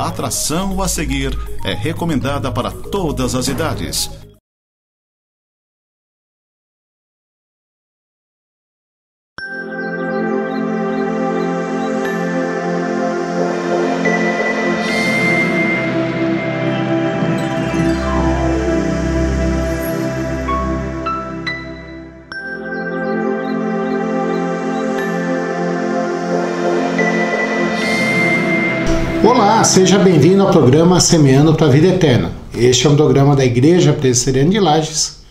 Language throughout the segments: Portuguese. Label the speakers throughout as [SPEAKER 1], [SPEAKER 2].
[SPEAKER 1] A atração a seguir é recomendada para todas as idades.
[SPEAKER 2] Olá, seja bem-vindo ao programa Semeando para a Vida Eterna. Este é um programa da Igreja Presbiteriana de Lages.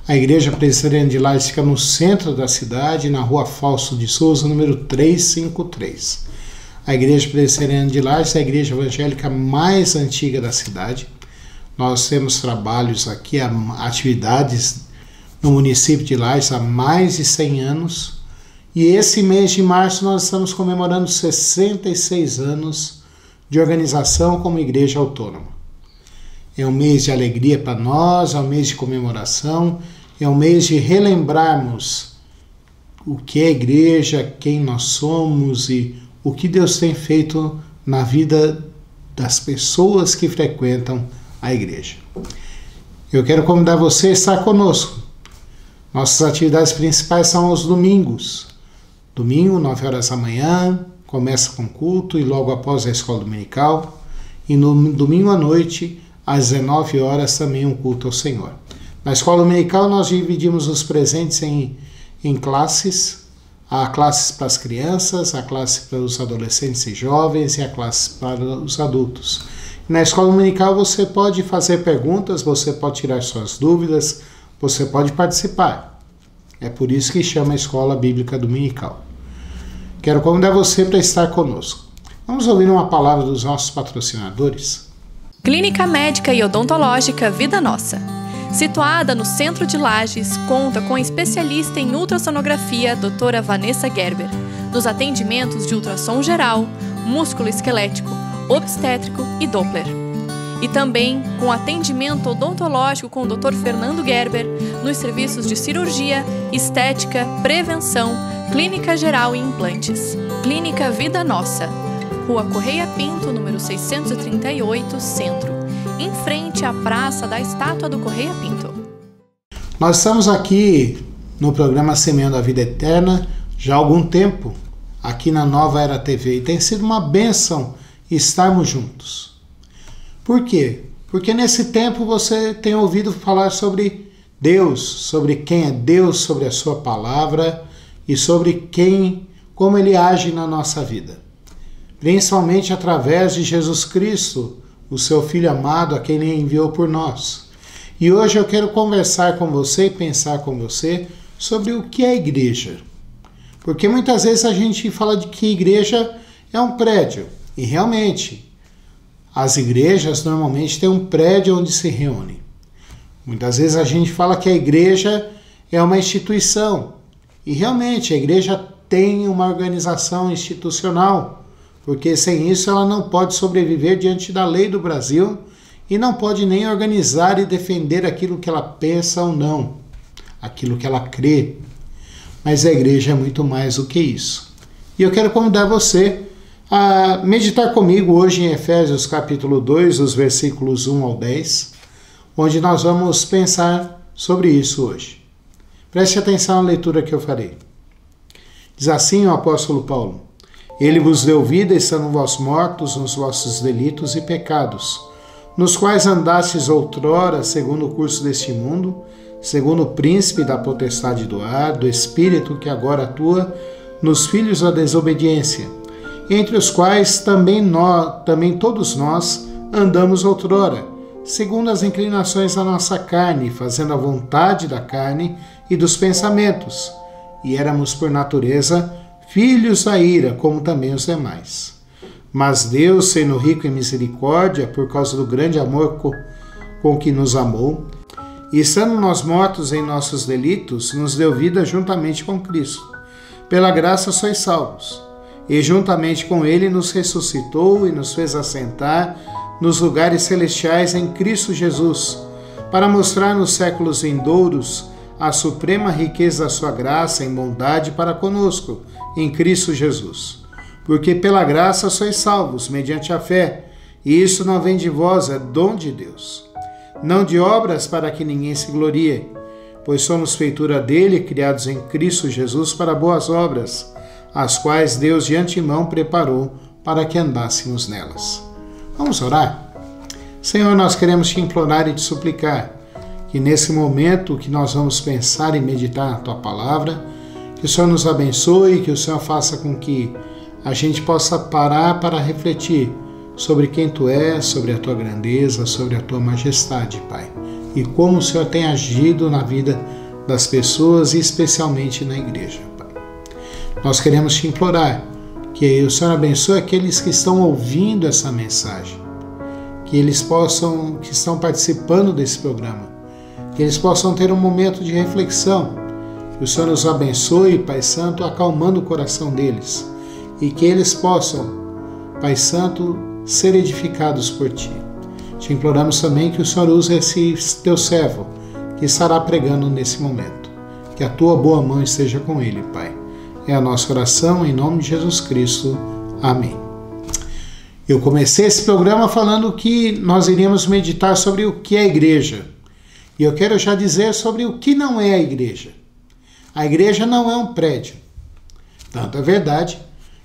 [SPEAKER 2] A Igreja Presbiteriana de Lages fica no centro da cidade, na rua Fausto de Souza, número 353. A Igreja Presbiteriana de Lages é a igreja evangélica mais antiga da cidade. Nós temos trabalhos aqui, atividades no município de Lages há mais de 100 anos. E esse mês de março nós estamos comemorando 66 anos de organização como igreja autônoma. É um mês de alegria para nós, é um mês de comemoração, é um mês de relembrarmos o que é a igreja, quem nós somos e o que Deus tem feito na vida das pessoas que frequentam a igreja. Eu quero convidar você a estar conosco. Nossas atividades principais são aos domingos. Domingo, 9 horas da manhã, começa com culto e logo após a escola dominical. E no domingo à noite, às 19 horas, também um culto ao Senhor. Na escola dominical nós dividimos os presentes em classes. Há classes para as crianças, há classe para os adolescentes e jovens e há classe para os adultos. Na escola dominical você pode fazer perguntas, você pode tirar suas dúvidas, você pode participar. É por isso que chama a Escola Bíblica Dominical. Quero convidar você para estar conosco. Vamos ouvir uma palavra dos nossos patrocinadores.
[SPEAKER 3] Clínica Médica e Odontológica Vida Nossa. Situada no centro de Lages, conta com a especialista em ultrassonografia, doutora Vanessa Gerber, nos atendimentos de ultrassom geral, músculo esquelético, obstétrico e Doppler. E também com atendimento odontológico com o Dr. Fernando Gerber, nos serviços de cirurgia, estética, prevenção, clínica geral e implantes. Clínica Vida Nossa, Rua Correia Pinto, número 638, Centro, em frente à Praça da Estátua do Correia Pinto.
[SPEAKER 2] Nós estamos aqui no programa Semeando a Vida Eterna já há algum tempo, aqui na Nova Era TV, e tem sido uma bênção estarmos juntos. Por quê? Porque nesse tempo você tem ouvido falar sobre Deus, sobre quem é Deus, sobre a sua palavra e sobre como Ele age na nossa vida. Principalmente através de Jesus Cristo, o seu Filho amado, a quem Ele enviou por nós. E hoje eu quero conversar com você e pensar com você sobre o que é igreja. Porque muitas vezes a gente fala de que igreja é um prédio, e realmente as igrejas normalmente têm um prédio onde se reúnem. Muitas vezes a gente fala que a igreja é uma instituição. E realmente a igreja tem uma organização institucional, porque sem isso ela não pode sobreviver diante da lei do Brasil e não pode nem organizar e defender aquilo que ela pensa ou não, aquilo que ela crê. Mas a igreja é muito mais do que isso. E eu quero convidar você a meditar comigo hoje em Efésios capítulo 2, os versículos 1 ao 10, onde nós vamos pensar sobre isso hoje. Preste atenção na leitura que eu farei. Diz assim o apóstolo Paulo: Ele vos deu vida estando vós mortos nos vossos delitos e pecados, nos quais andastes outrora segundo o curso deste mundo, segundo o príncipe da potestade do ar, do espírito que agora atua nos filhos da desobediência, entre os quais também todos nós andamos outrora, segundo as inclinações da nossa carne, fazendo a vontade da carne e dos pensamentos, e éramos por natureza filhos da ira, como também os demais. Mas Deus, sendo rico em misericórdia, por causa do grande amor com que nos amou, e estando nós mortos em nossos delitos, nos deu vida juntamente com Cristo. Pela graça sois salvos. E juntamente com Ele nos ressuscitou e nos fez assentar nos lugares celestiais em Cristo Jesus, para mostrar nos séculos vindouros a suprema riqueza da sua graça em bondade para conosco, em Cristo Jesus. Porque pela graça sois salvos, mediante a fé, E isso não vem de vós, é dom de Deus. Não de obras para que ninguém se glorie, pois somos feitura dele, criados em Cristo Jesus para boas obras, as quais Deus de antemão preparou para que andássemos nelas. Vamos orar? Senhor, nós queremos te implorar e te suplicar que nesse momento que nós vamos pensar e meditar na tua palavra, que o Senhor nos abençoe, que o Senhor faça com que a gente possa parar para refletir sobre quem tu és, sobre a tua grandeza, sobre a tua majestade, Pai, e como o Senhor tem agido na vida das pessoas e especialmente na igreja, Pai. Nós queremos te implorar que o Senhor abençoe aqueles que estão ouvindo essa mensagem, que eles possam, que estão participando desse programa, que eles possam ter um momento de reflexão, que o Senhor nos abençoe, Pai Santo, acalmando o coração deles, e que eles possam, Pai Santo, ser edificados por Ti. Te imploramos também que o Senhor use esse Teu servo, que estará pregando nesse momento. Que a Tua boa mão esteja com ele, Pai. É a nossa oração, em nome de Jesus Cristo. Amém. Eu comecei esse programa falando que nós iríamos meditar sobre o que é a igreja. E eu quero já dizer sobre o que não é a igreja. A igreja não é um prédio. Tanto é verdade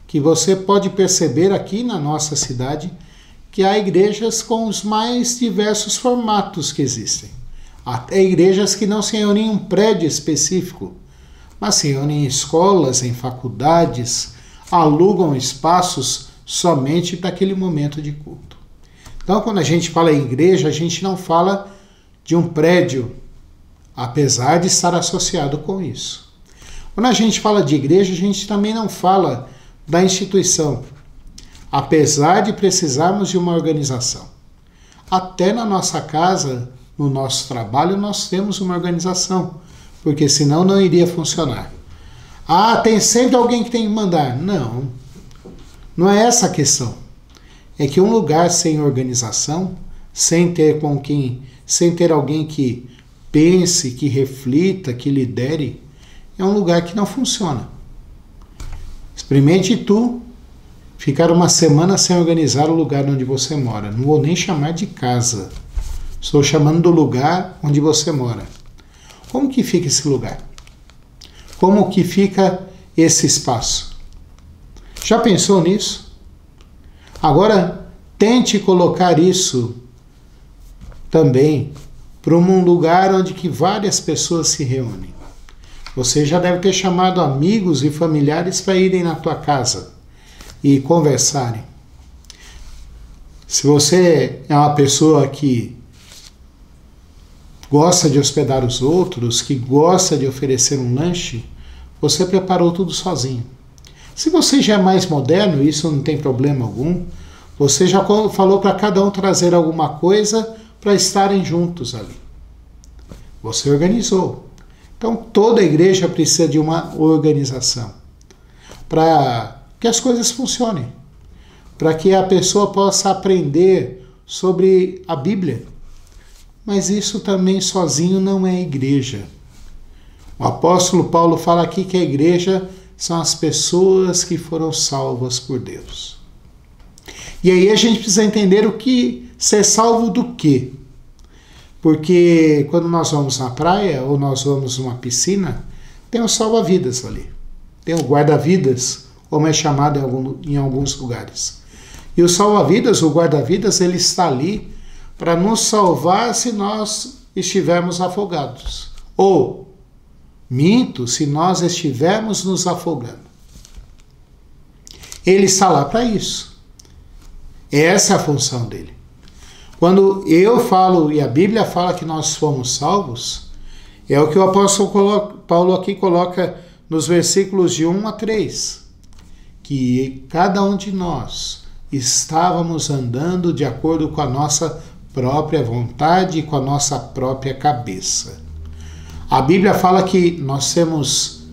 [SPEAKER 2] que você pode perceber aqui na nossa cidade que há igrejas com os mais diversos formatos que existem. Até igrejas que não se reúnem em um prédio específico, mas se reúnem em escolas, em faculdades, alugam espaços somente para aquele momento de culto. Então, quando a gente fala em igreja, a gente não fala de um prédio, apesar de estar associado com isso. Quando a gente fala de igreja, a gente também não fala da instituição, apesar de precisarmos de uma organização. Até na nossa casa, no nosso trabalho, nós temos uma organização, porque senão não iria funcionar. Ah, tem sempre alguém que tem que mandar. Não, não é essa a questão. É que um lugar sem organização, sem ter alguém que pense, que reflita, que lidere, é um lugar que não funciona. Experimente tu ficar uma semana sem organizar o lugar onde você mora. Não vou nem chamar de casa. Estou chamando do lugar onde você mora. Como que fica esse lugar? Como que fica esse espaço? Já pensou nisso? Agora, tente colocar isso também para um lugar onde que várias pessoas se reúnem. Você já deve ter chamado amigos e familiares para irem na tua casa e conversarem. Se você é uma pessoa que gosta de hospedar os outros, que gosta de oferecer um lanche, você preparou tudo sozinho. Se você já é mais moderno, isso não tem problema algum, você já falou para cada um trazer alguma coisa para estarem juntos ali. Você organizou. Então, toda igreja precisa de uma organização para que as coisas funcionem, para que a pessoa possa aprender sobre a Bíblia. Mas isso também sozinho não é igreja. O apóstolo Paulo fala aqui que a igreja são as pessoas que foram salvas por Deus. E aí a gente precisa entender o que ser salvo do quê? Porque quando nós vamos na praia ou nós vamos numa piscina, tem o salva-vidas ali. Tem o guarda-vidas, como é chamado em alguns lugares. E o salva-vidas, o guarda-vidas, ele está ali para nos salvar se nós estivermos afogados. Ou, minto, se nós estivermos nos afogando. Ele está lá para isso. Essa é a função dele. Quando eu falo e a Bíblia fala que nós fomos salvos, é o que o apóstolo Paulo aqui coloca nos versículos de 1 a 3, que cada um de nós estávamos andando de acordo com a nossa própria vontade e com a nossa própria cabeça. A Bíblia fala que nós temos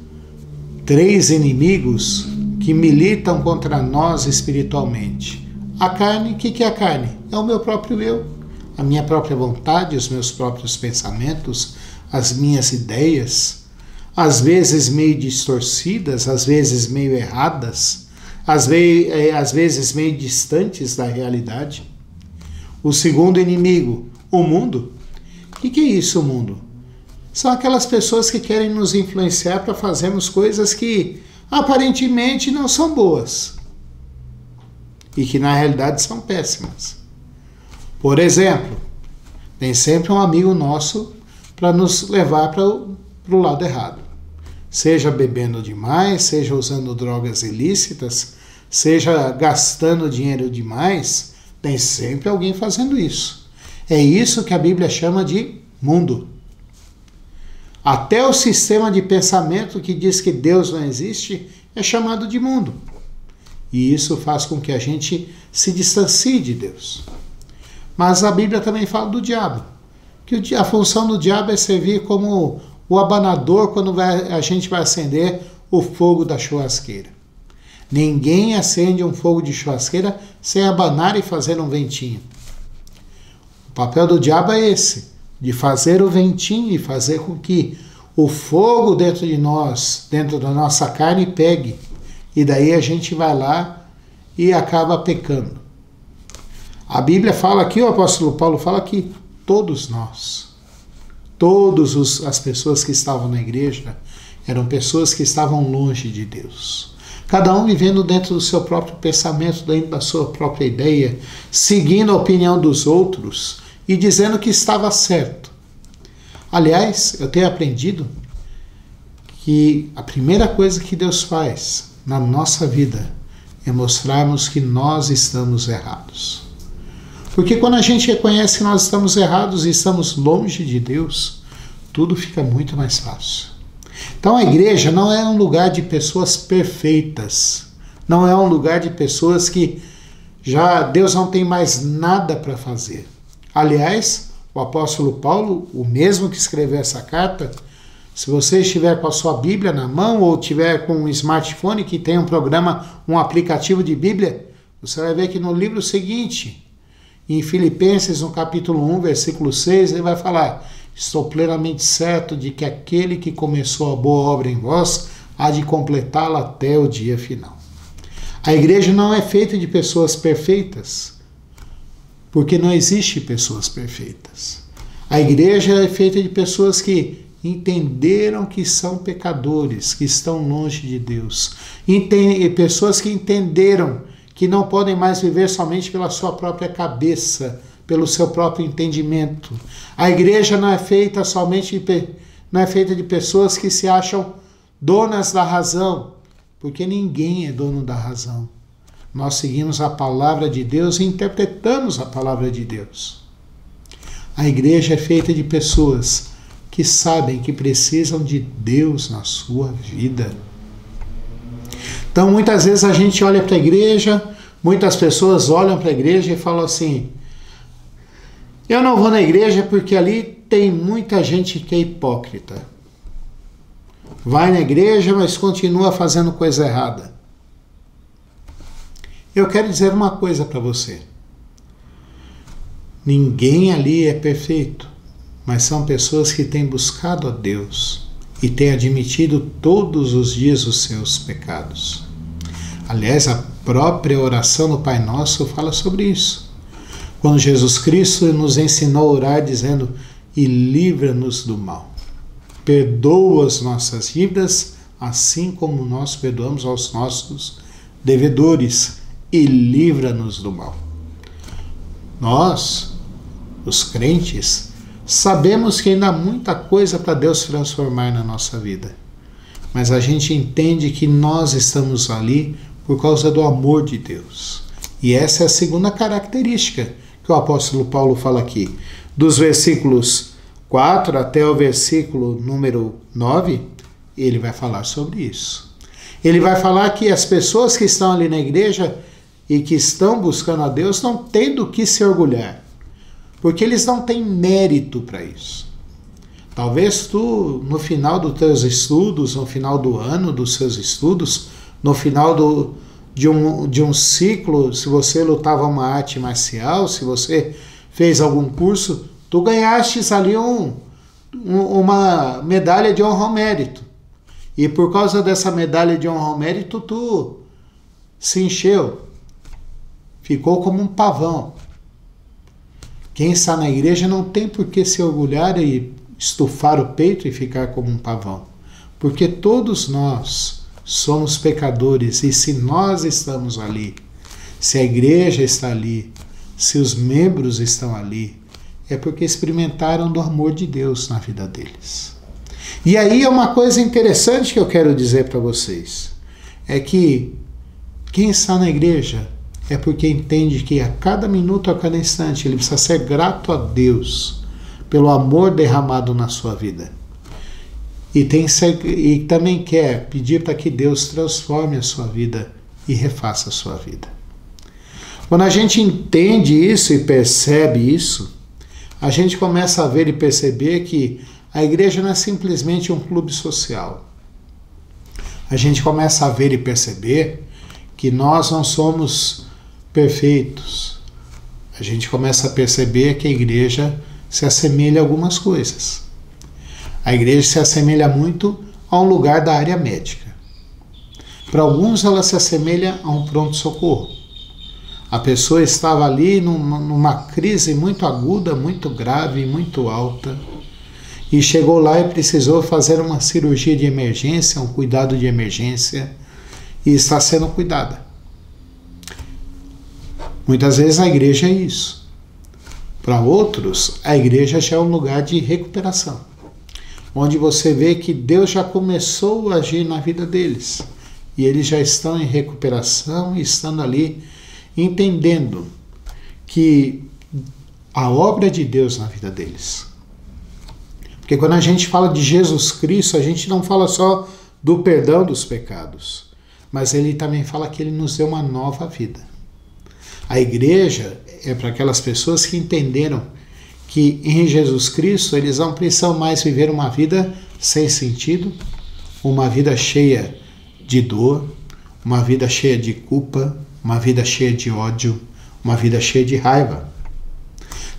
[SPEAKER 2] 3 inimigos que militam contra nós espiritualmente. A carne, o que é a carne? É o meu próprio eu, a minha própria vontade, os meus próprios pensamentos, as minhas ideias, às vezes meio distorcidas, às vezes meio erradas, às vezes meio distantes da realidade. O segundo inimigo, o mundo. O que é isso, o mundo? São aquelas pessoas que querem nos influenciar para fazermos coisas que aparentemente não são boas e que na realidade são péssimas. Por exemplo, tem sempre um amigo nosso para nos levar para o lado errado. Seja bebendo demais, seja usando drogas ilícitas, seja gastando dinheiro demais, tem sempre alguém fazendo isso. É isso que a Bíblia chama de mundo. Até o sistema de pensamento que diz que Deus não existe é chamado de mundo. E isso faz com que a gente se distancie de Deus. Mas a Bíblia também fala do diabo. Que a função do diabo é servir como o abanador quando a gente vai acender o fogo da churrasqueira. Ninguém acende um fogo de churrasqueira sem abanar e fazer um ventinho. O papel do diabo é esse, de fazer o ventinho e fazer com que o fogo dentro de nós, dentro da nossa carne, pegue. E daí a gente vai lá e acaba pecando. A Bíblia fala aqui, o apóstolo Paulo fala que todos nós, as pessoas que estavam na igreja, eram pessoas que estavam longe de Deus. Cada um vivendo dentro do seu próprio pensamento, dentro da sua própria ideia, seguindo a opinião dos outros e dizendo que estava certo. Aliás, eu tenho aprendido que a primeira coisa que Deus faz na nossa vida é mostrarmos que nós estamos errados. Porque quando a gente reconhece que nós estamos errados e estamos longe de Deus, tudo fica muito mais fácil. Então a igreja não é um lugar de pessoas perfeitas, não é um lugar de pessoas que já Deus não tem mais nada para fazer. Aliás, o apóstolo Paulo, o mesmo que escreveu essa carta, se você estiver com a sua Bíblia na mão ou tiver com um smartphone que tem um programa, um aplicativo de Bíblia, você vai ver que no livro seguinte, em Filipenses, no capítulo 1, versículo 6, ele vai falar: estou plenamente certo de que aquele que começou a boa obra em vós há de completá-la até o dia final. A igreja não é feita de pessoas perfeitas, porque não existe pessoas perfeitas. A igreja é feita de pessoas que entenderam que são pecadores, que estão longe de Deus. Pessoas que entenderam que não podem mais viver somente pela sua própria cabeça, pelo seu próprio entendimento. A igreja não é feita de pessoas que se acham donas da razão, porque ninguém é dono da razão. Nós seguimos a palavra de Deus e interpretamos a palavra de Deus. A igreja é feita de pessoas que sabem que precisam de Deus na sua vida. Então, muitas vezes a gente olha para a igreja, muitas pessoas olham para a igreja e falam assim: eu não vou na igreja porque ali tem muita gente que é hipócrita. Vai na igreja, mas continua fazendo coisa errada. Eu quero dizer uma coisa para você. Ninguém ali é perfeito, mas são pessoas que têm buscado a Deus e têm admitido todos os dias os seus pecados. Aliás, a própria oração do Pai Nosso fala sobre isso. Quando Jesus Cristo nos ensinou a orar dizendo: e livra-nos do mal. Perdoa as nossas dívidas, assim como nós perdoamos aos nossos devedores, e livra-nos do mal. Nós, os crentes, sabemos que ainda há muita coisa para Deus transformar na nossa vida. Mas a gente entende que nós estamos ali por causa do amor de Deus. E essa é a segunda característica que o apóstolo Paulo fala aqui. Dos versículos 4 até o versículo número 9, ele vai falar sobre isso. Ele vai falar que as pessoas que estão ali na igreja e que estão buscando a Deus não têm do que se orgulhar, porque eles não têm mérito para isso. Talvez tu, no final dos teus estudos, no final do ano dos seus estudos, no final de um ciclo, se você lutava uma arte marcial, se você fez algum curso, tu ganhastes ali uma medalha de honra ao mérito. E por causa dessa medalha de honra ao mérito, tu se encheu. Ficou como um pavão. Quem está na igreja não tem por que se orgulhar e estufar o peito e ficar como um pavão, porque todos nós somos pecadores, e se nós estamos ali, se a igreja está ali, se os membros estão ali, é porque experimentaram do amor de Deus na vida deles. E aí é uma coisa interessante que eu quero dizer para vocês, é que quem está na igreja é porque entende que a cada minuto, a cada instante, ele precisa ser grato a Deus pelo amor derramado na sua vida. E também quer pedir para que Deus transforme a sua vida e refaça a sua vida. Quando a gente entende isso e percebe isso, a gente começa a ver e perceber que a igreja não é simplesmente um clube social. A gente começa a ver e perceber que nós não somos perfeitos. A gente começa a perceber que a igreja se assemelha a algumas coisas. A igreja se assemelha muito a um lugar da área médica. Para alguns ela se assemelha a um pronto-socorro. A pessoa estava ali numa crise muito aguda, muito grave, muito alta, e chegou lá e precisou fazer uma cirurgia de emergência, um cuidado de emergência, e está sendo cuidada. Muitas vezes a igreja é isso. Para outros, a igreja já é um lugar de recuperação, onde você vê que Deus já começou a agir na vida deles, e eles já estão em recuperação, estando ali, entendendo que a obra de Deus na vida deles. Porque quando a gente fala de Jesus Cristo, a gente não fala só do perdão dos pecados, mas ele também fala que ele nos deu uma nova vida. A igreja é para aquelas pessoas que entenderam que em Jesus Cristo eles não precisam mais viver uma vida sem sentido, uma vida cheia de dor, uma vida cheia de culpa, uma vida cheia de ódio, uma vida cheia de raiva.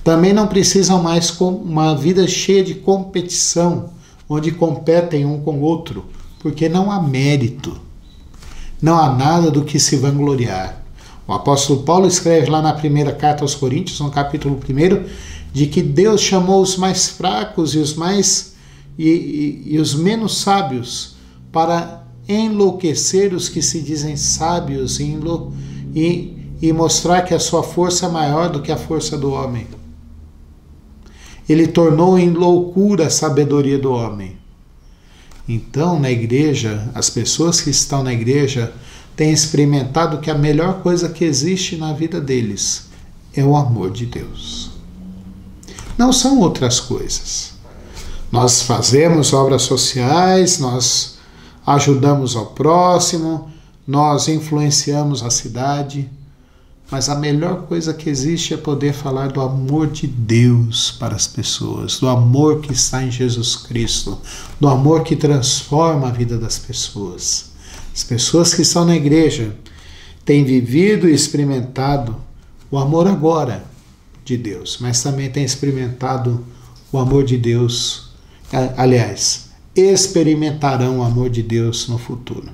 [SPEAKER 2] Também não precisam mais uma vida cheia de competição, onde competem um com o outro, porque não há mérito, não há nada do que se vangloriar. O apóstolo Paulo escreve lá na primeira carta aos Coríntios, no capítulo 1, de que Deus chamou os mais fracos e os menos sábios para enlouquecer os que se dizem sábios e mostrar que a sua força é maior do que a força do homem. Ele tornou em loucura a sabedoria do homem. Então, na igreja, as pessoas que estão na igreja têm experimentado que a melhor coisa que existe na vida deles é o amor de Deus. Não são outras coisas. Nós fazemos obras sociais, nós ajudamos ao próximo, nós influenciamos a cidade, mas a melhor coisa que existe é poder falar do amor de Deus para as pessoas, do amor que está em Jesus Cristo, do amor que transforma a vida das pessoas. As pessoas que estão na igreja têm vivido e experimentado o amor agora de Deus, mas também têm experimentado o amor de Deus, aliás, experimentarão o amor de Deus no futuro.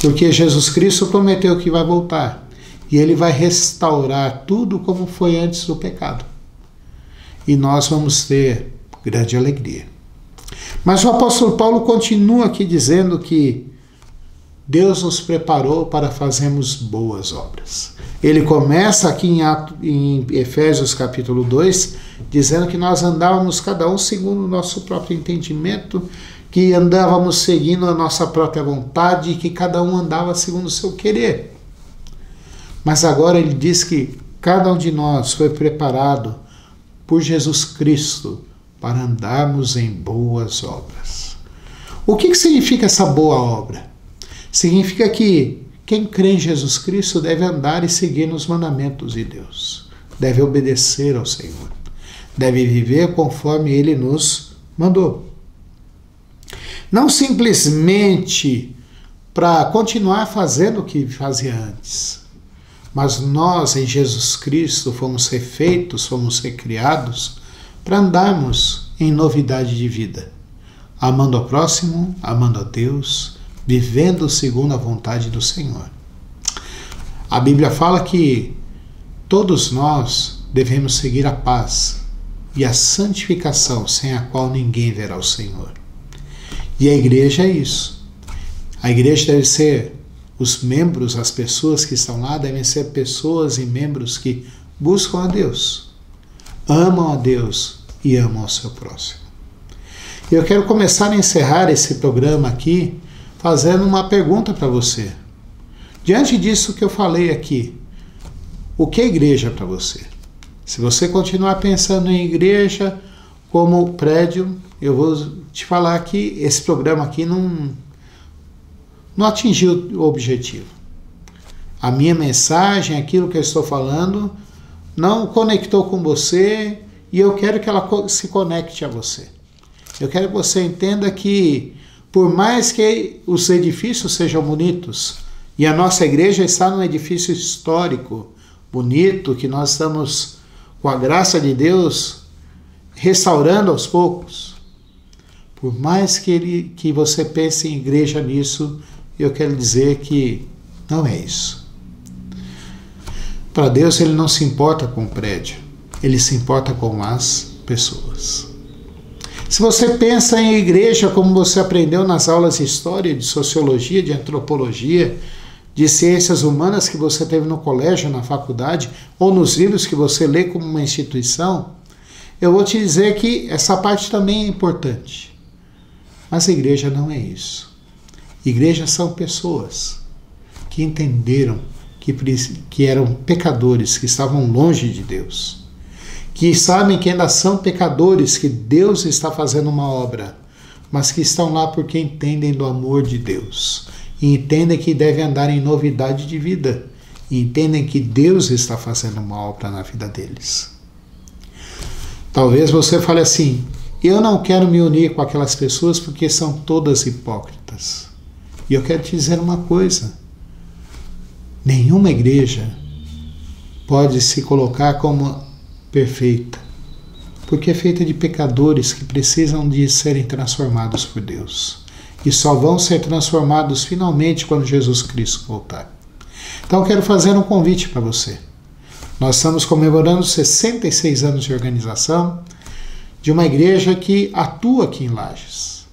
[SPEAKER 2] Porque Jesus Cristo prometeu que vai voltar e ele vai restaurar tudo como foi antes do pecado. E nós vamos ter grande alegria. Mas o apóstolo Paulo continua aqui dizendo que Deus nos preparou para fazermos boas obras. Ele começa aqui em Efésios capítulo 2, dizendo que nós andávamos cada um segundo o nosso próprio entendimento, que andávamos seguindo a nossa própria vontade e que cada um andava segundo o seu querer. Mas agora ele diz que cada um de nós foi preparado por Jesus Cristo para andarmos em boas obras. O que significa essa boa obra? Significa que quem crê em Jesus Cristo deve andar e seguir nos mandamentos de Deus, deve obedecer ao Senhor, deve viver conforme Ele nos mandou. Não simplesmente para continuar fazendo o que fazia antes, mas nós em Jesus Cristo fomos refeitos, fomos recriados para andarmos em novidade de vida, amando ao próximo, amando a Deus, vivendo segundo a vontade do Senhor. A Bíblia fala que todos nós devemos seguir a paz e a santificação, sem a qual ninguém verá o Senhor. E a igreja é isso. A igreja deve ser, os membros, as pessoas que estão lá, devem ser pessoas e membros que buscam a Deus, amam a Deus e amam ao seu próximo. Eu quero começar a encerrar esse programa aqui fazendo uma pergunta para você. Diante disso que eu falei aqui, o que é igreja para você? Se você continuar pensando em igreja como prédio, eu vou te falar que esse programa aqui não atingiu o objetivo. A minha mensagem, aquilo que eu estou falando, não conectou com você e eu quero que ela se conecte a você. Eu quero que você entenda que, por mais que os edifícios sejam bonitos, e a nossa igreja está num edifício histórico, bonito, que nós estamos, com a graça de Deus, restaurando aos poucos. Por mais que você pense em igreja nisso, eu quero dizer que não é isso. Para Deus, Ele não se importa com o prédio, Ele se importa com as pessoas. Se você pensa em igreja como você aprendeu nas aulas de história, de sociologia, de antropologia, de ciências humanas que você teve no colégio, na faculdade, ou nos livros que você lê como uma instituição, eu vou te dizer que essa parte também é importante. Mas a igreja não é isso. Igrejas são pessoas que entenderam que eram pecadores, que estavam longe de Deus, que sabem que ainda são pecadores, que Deus está fazendo uma obra, mas que estão lá porque entendem do amor de Deus, e entendem que devem andar em novidade de vida, e entendem que Deus está fazendo uma obra na vida deles. Talvez você fale assim: eu não quero me unir com aquelas pessoas porque são todas hipócritas. E eu quero te dizer uma coisa: nenhuma igreja pode se colocar como perfeita, porque é feita de pecadores que precisam de serem transformados por Deus, e só vão ser transformados finalmente quando Jesus Cristo voltar. Então eu quero fazer um convite para você. Nós estamos comemorando 66 anos de organização de uma igreja que atua aqui em Lages,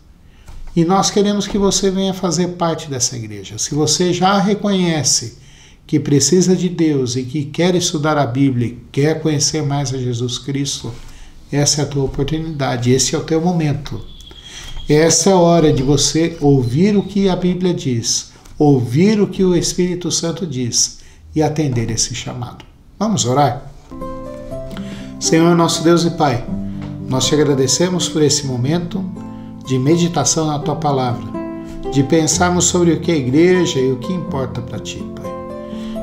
[SPEAKER 2] e nós queremos que você venha fazer parte dessa igreja. Se você já reconhece que precisa de Deus e que quer estudar a Bíblia e quer conhecer mais a Jesus Cristo, essa é a tua oportunidade, esse é o teu momento. Essa é a hora de você ouvir o que a Bíblia diz, ouvir o que o Espírito Santo diz e atender esse chamado. Vamos orar? Senhor, nosso Deus e Pai, nós te agradecemos por esse momento de meditação na tua palavra, de pensarmos sobre o que é igreja e o que importa para ti, Pai.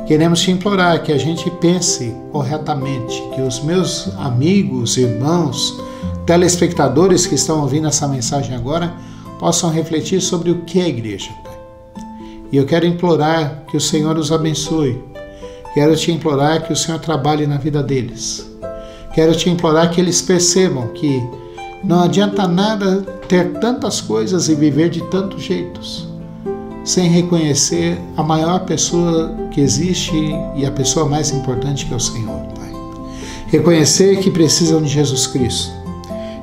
[SPEAKER 2] Queremos te implorar que a gente pense corretamente, que os meus amigos, irmãos, telespectadores que estão ouvindo essa mensagem agora possam refletir sobre o que é igreja, Pai. E eu quero implorar que o Senhor os abençoe. Quero te implorar que o Senhor trabalhe na vida deles. Quero te implorar que eles percebam que não adianta nada ter tantas coisas e viver de tantos jeitos, sem reconhecer a maior pessoa que existe e a pessoa mais importante, que é o Senhor, Pai. Reconhecer que precisam de Jesus Cristo.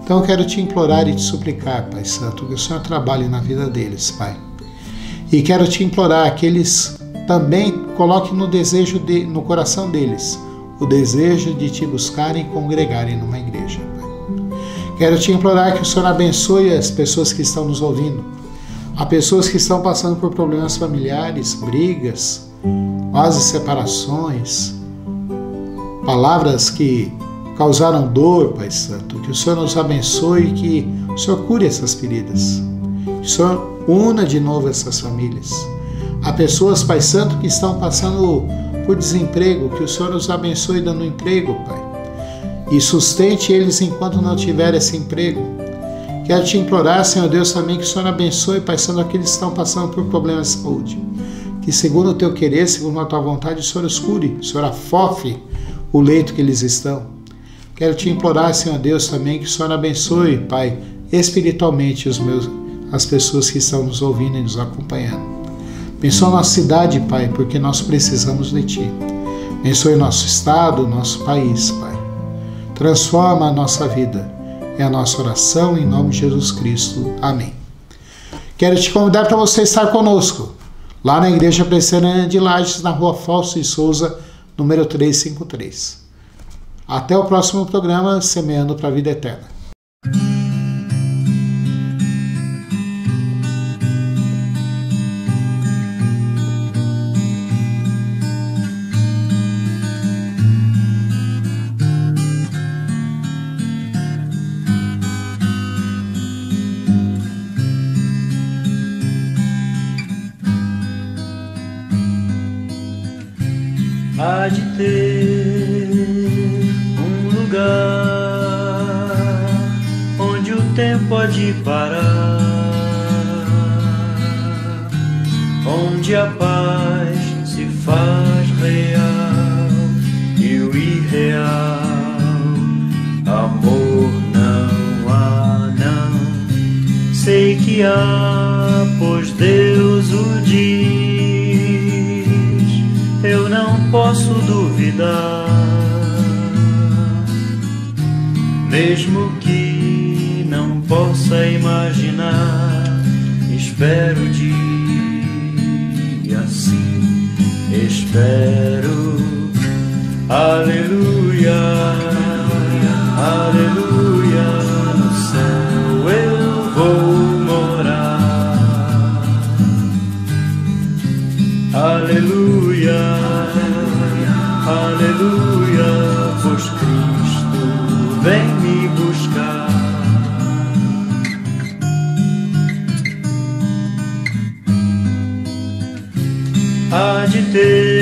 [SPEAKER 2] Então eu quero te implorar e te suplicar, Pai Santo, que o Senhor trabalhe na vida deles, Pai. E quero te implorar que eles também coloquem no coração deles o desejo de te buscarem e congregarem numa igreja, Pai. Quero te implorar que o Senhor abençoe as pessoas que estão nos ouvindo. Há pessoas que estão passando por problemas familiares, brigas, quase separações, palavras que causaram dor, Pai Santo. Que o Senhor nos abençoe e que o Senhor cure essas feridas. Que o Senhor una de novo essas famílias. Há pessoas, Pai Santo, que estão passando por desemprego. Que o Senhor nos abençoe dando emprego, Pai. E sustente eles enquanto não tiver esse emprego. Quero te implorar, Senhor Deus, também que o Senhor abençoe, Pai Santo, aqueles que estão passando por problemas de saúde. Que segundo o teu querer, segundo a tua vontade, o Senhor os cure, o Senhor afofe o leito que eles estão. Quero te implorar, Senhor Deus, também que o Senhor abençoe, Pai, espiritualmente as pessoas que estão nos ouvindo e nos acompanhando. Abençoa a nossa cidade, Pai, porque nós precisamos de Ti. Abençoe o nosso estado, o nosso país, Pai. transforma a nossa vida. É a nossa oração em nome de Jesus Cristo. Amém. Quero te convidar para você estar conosco lá na Igreja Presbiteriana de Lages, na Rua Fausto de Souza, número 353. Até o próximo programa, Semeando para a Vida Eterna.
[SPEAKER 4] Há de ter um lugar onde o tempo pode parar, onde a paz se faz real e o irreal amor não há, não. Sei que há, pois Deus o diz. Eu não posso duvidar, mesmo que não possa imaginar. Espero o dia assim, espero. Aleluia, aleluia, no céu eu vou morar. Aleluia, aleluia, pois Cristo vem me buscar. Há de ter